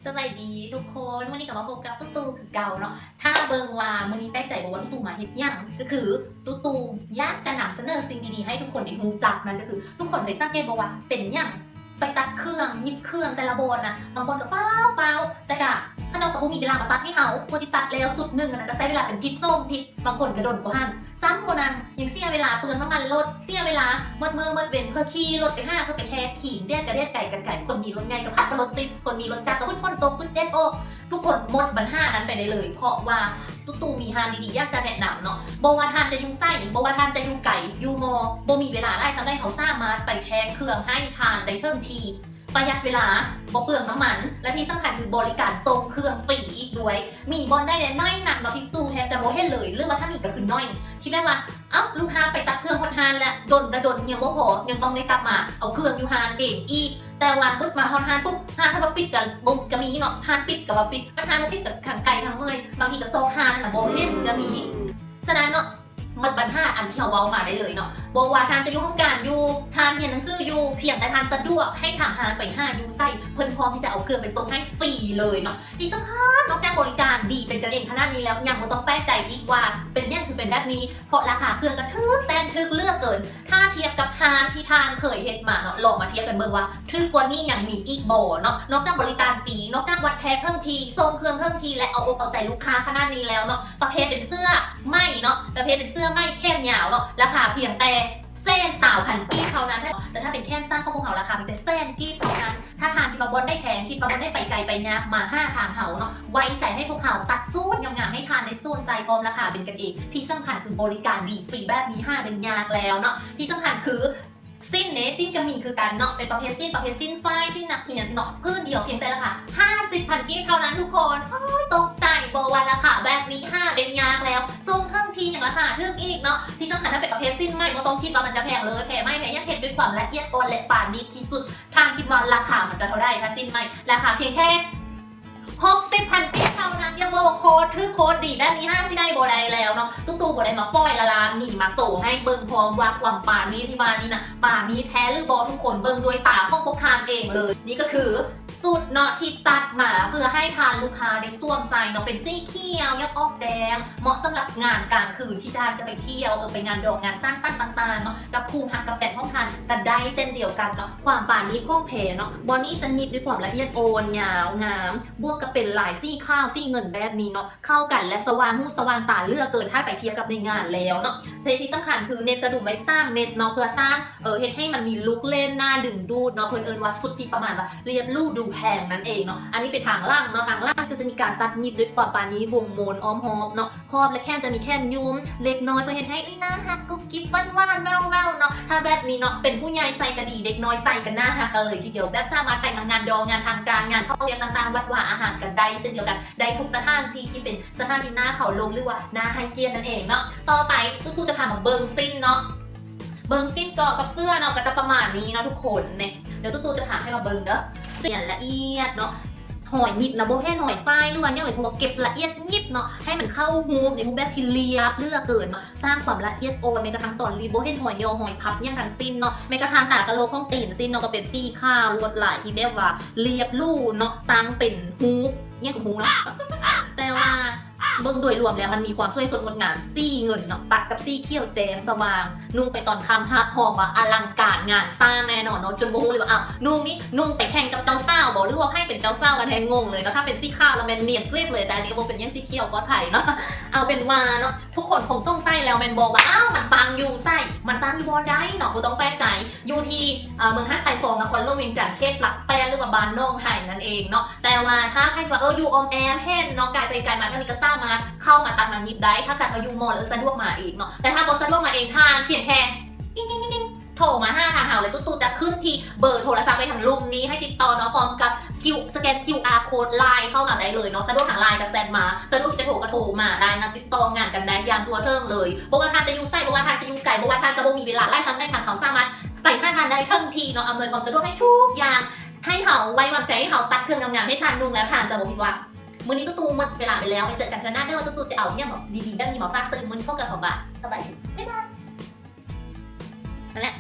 สวัสดีทุกคนวันนี้กลับมาพบกับตุ๊ตู่คือเก่าเนาะถ้าเบิ่งว่าวันนี้แป้ใจบอกว่าตุ๊ตู่มาเฮ็ดยังก็คือตุ๊ตู่อยากจะนำเสนอสิ่งดีๆให้ทุกคนได้รู้จักนั่นก็คือทุกคนเคยสังเกตบอกว่าเป็นยังไปตัดเครื่องหยิบเครื่องแต่ละบนนะบางคนก็ฟ้าวแต่กะถ้าเราก็มีเวลามาตัดให้เขาโคจิตัดแล้วสุดหนึ่งนะก็ใช้เวลาเป็นทิศส้มทิศบางคนก็โดนกว่าหันซ้ำกว่านั้นยังเสียเวลาเปลืองน้ำมันรถเสียเวลาเมื่อเว้นเพื่อขี่รถไปห้าเพื่อไปแค่ขี่เดียดกระเดียดไก่กันไก่คนมีรถไงก็พัดกับรถติดคนมีรถจักรก็คนตกคนเด็ดโอทุกคนหมดปัญหานั้นไปได้เลยเพราะว่าตู่มีฮานดีๆอยากจะแนะนำเนาะบอกว่าทานจะอยู่ไส้บอกว่าทานจะอยู่ไก่อยู่มอบ่มีเวลาไล่ซ้ำได้เขาสร้างมาไปแทนเครื่องให้ทานได้เทิงทีประหยัดเวลาบ่เปลืองน้ำมันและที่สำคัญคือบริการส่งเครื่องฟรีอีกด้วยมีบอลได้แน่น้อยหนักมาที่ตู้แทบจะโมเห็นเลยเรื่องว่าถ้ามีก็คือน้อยคิดได้ว่าเอ้าลูกค้าไปตัดเครื่องคนฮานและโดนยังบ่พอยังต้องได้กลับมาเอาเครื่องอยู่ฮานเองอีกแต่ว่าปุ๊บมาฮานปุ๊บฮานถ้าว่าปิดกับบุกก็มีเนาะฮานปิดกับว่าปิดฮานบ่ปิดกับขังไก่ทั้งเมื่อยบางทีก็โซฮานน่ะบ่เห็นก็มีฉะนั้นเนาะมันปัญหาอันที่เราเว้ามาได้เลยเนาะบอกว่าทานจะอยู่ห้องการอยู่ทานเรียนหนังสืออยู่เพียงแต่ทานสะดวกให้ทางหารไปห้าอยู่ไส้เพิ่นพร้อมที่จะเอาเครื่องไปส่งให้ฟรีเลยเนาะที่สำคัญนอกจากบริการดีเป็นกันเองขนาดนี้แล้วยังไม่ต้องแปลกใจอีกว่าเป็นเนี่ยคือเป็นแบบนี้เพราะราคาเครื่องก็ทึกแสนทึกเลือกเกินถ้าเทียบกับทานที่ทานเคยเฮ็ดมาเนาะลองมาเทียบกันเบิ่งว่าทึกกว่านี้ยังมีอีกบ่เนาะนอกจากบริการฟรีนอกจากวัดแท้เพิ่มทีส่งเครื่องเพิ่มทีและเอาอกเอาใจลูกค้าขนาดนี้แล้วเนาะประเภทเป็นเสื้อไม่เนาะประเภทเป็นเสื้อไม่แค่ยาวเนาะราคาเพียงแต่เส้น3,000 กีบเท่านั้นแต่ถ้าเป็นแค่สั้นก็คงเอาราคาเป็นแต่เส้นกีบเท่านั้นถ้าทานที่บาบอนได้แข็งที่บาบอนได้ไปไกลไปยากมา5ทางเห่าเนาะไว้ใจให้พวกเขาตัดสูตรงามๆให้ทานในสูตรใจพร้อมราคาเป็นกันเองที่สำคัญคือบริการดีฟรีแบบนี้5เดือนยากแล้วเนาะที่สำคัญคือสิ้นเนสิ้นก็มีคือการเนาะเป็นประเภทสิ้นไฟสิ้นหนักเหียนเนาะพื้นเดียวเพียงแต่ราคา50,000 กีบเท่านั้นทุกคนตกใจบอกว่าราคาแบบนี้5เดือนยากแล้วส่งเครื่องทีอย่างราคาทึ่งอีกเนาะที่สำคัญถ้าเป็นประเภทสิ้นไม่ก็ต้องคิดว่ามันจะแพงเลยแพงไม่แพงยังเห็นด้วยความละเอียดอ่อนและปานนี้ที่สุดทางคิดว่าราคามันจะเท่าได้ถ้าสิ้นไม่ราคาเพียงแค่60,000 กีบเท่านั้นยังว่าโค้ดคือโค้ดดีแบบนี้ห้ามที่ได้โบได้แล้วเนาะตู้โบได้มาฟอยละลามีมาส่งให้เบิ่งพร้อมว่าความป่านี้ที่มานี่นะป่านี้แท้หรือบอทุกคนเบิ่งด้วยตาพวกพวกทานเองเลยนี่ก็คือสูตรเนาะที่ตัดมาเพื่อให้ทานลูกค้าได้สวมใส่เนาะเป็นสีเขียวยักออกแดงเหมาะสำหรับงานกลางคืนที่ทานจะไปเที่ยวไปงานดอกงานสร้างสรรค์ต่างๆเนาะกับคู่ฮักกับแฟนห้องทานกันได้เส้นเดียวกันเนาะความป่านี้คล่องเพเนาะบอนี่จะนิดด้วยความละเอียดอ่อนยาวงามบวกกับเป็นลายซี่ข้าวซี่เงินแบบนี้เนาะเข้ากันและสว่างหูสว่างตาเลือกเกินถ้าไปเทียบกับในงานแล้วเนาะที่สำคัญคือเน็ตกระดุมไว้สร้างเม็ดเนาะเพื่อสร้างเฮ็ดให้มันมีลุคเล่นหน้าดึงดูดเนาะเพิ่นเอิ้นว่าสุดที่ประมาณว่าเรียบรูดูแพงนั่นเองเนาะอันนี้เป็นทางล่างเนาะทางล่างก็จะมีการตัดหยิบด้วยความปานนี้วงโมนอ้อมหอมเนาะครอบและแค่จะมีแค่ยุ้มเล็กน้อยเพื่อเฮ็ดให้หน้าฮักกุ๊กกิ๊บหวานๆแววๆเนาะถ้าแบบนี้เนาะเป็นผู้ใหญ่ใส่กระดีเด็กน้อยใส่กันหน้าฮักกันเลยทีเดียวแบบสามารถไปงานดองงานทางการงานเข้าเรียนต่างๆวัดว่าอาหารกันได้เช่นเดียวกันได้ทุกสถานที่ที่เป็นสถานที่หน้าเขาลงหรือว่าหน้าไฮเกียนนั่นเองเนาะต่อไปตู้จะพามาเบิงซิ้นเนาะเบิงซิ้นก็กับเสื้อเนาะก็จะประมาณนี้เนาะทุกคนเนี่ยเดี๋ยวตู้จะพาให้มาเบิงเด้อเปลี่ยนละเอียดเนาะหอยหยิบนะโบแค่หอยไฟหรือว่าเนี่ยเลยพวกเก็บละเอียดยิบเนาะให้มันเข้าหูในมูแบบที่เรียบเลือกเกินเนาะสร้างความละเอียดอ่อนในกระทั่งตอนรีโบเห็นหอยยอหอยพับยังทั้งสิ้นเนาะในกระทั่งตากระโหลกข้องตีนสิ้นเนาะก็เป็นซี่ข้าวลวดลายที่แบบว่าเรียบลู่เนาะตั้งเป็นหูเนี่ยกับหูเนาะแต่ว่าเบื้องโดยรวมแล้วมันมีความสวยสดงดงามซี่เงินเนาะตัดกับซี่เขียวแจ้งสว่างนุ่งไปตอนค่ำฮักหอมว่าอลังการงานสร้างแน่นอนเนาะจนโบเลยว่าอ้าวนุ่งไปแข่งกับเจ้าสาวบอกหรือว่าให้เป็นเจ้าสาวกันแทนงงเลยแล้วถ้าเป็นซี่ข้าวแล้วมันเนียนเกลี้ยเลยแต่อันนี้โบเป็นยังซี่เขียวก็ไทยเนาะเอาเป็นว่าเนาะทุกคนคงต้องไส้แล้วแมนบอกว่าอ้าวมันตังอยู่ไส้มันตังอยู่บอได้เนาะโบต้องแปลกใจอยู่ที่เมืองฮัทไซฟองนครหลวงเวียงจันทร์เทพหลักแปดหรือว่าบ้านน้องไห่นั่นเองเนาะแต่ว่าถ้าใครว่าอยู่ออมแอมเห็นเนาะไกลไปไกลมาถ้ามีกระซ่ามาเข้ามาตัดมายิบได้ถ้าขัดมาอยู่มอหรือสะดวกมาอีกเนาะแต่ถ้าบอสะดวกมาเองทานเพียงแค่โทรมา5ทางเห่าเลยตู้จะขึ้นที่เบอร์โทรศัพท์ไปทางรูปนี้ให้ติดต่อเนาะพร้อมกับสแกน QR code ไลน์เข้ามาได้เลยเนาะสะดวกทางไลน์กับแซนมาสะดวกจะโทรก็โทรมาได้นะติดต่องานกันได้อย่างทั่วเทิงเลยบอกว่าทานจะอยู่ไส้บอกว่าทานจะอยู่ไก่บอกว่าทานจะบ่มีเวลาไล่ซ้ำได้ทางเขาสามารถไปทานได้ทันทีเนาะอำนวยความสะดวกให้ทุกอย่างให้เขาไว้วางใจให้เขาตัดเครื่องงามๆให้ทานนุ่งแล้วทานจะบอกผิดหวังมื้อนี้ตู้หมดเวลาไปแล้วไปเจอกันครั้งหน้าเด้อว่าตู้จะเอาเนี่ยแบบดีๆแบบนี้มาฝากตื่นมื้อนี้พบกันของบ้านสบายดีบ๊ายบายนั่นแหละ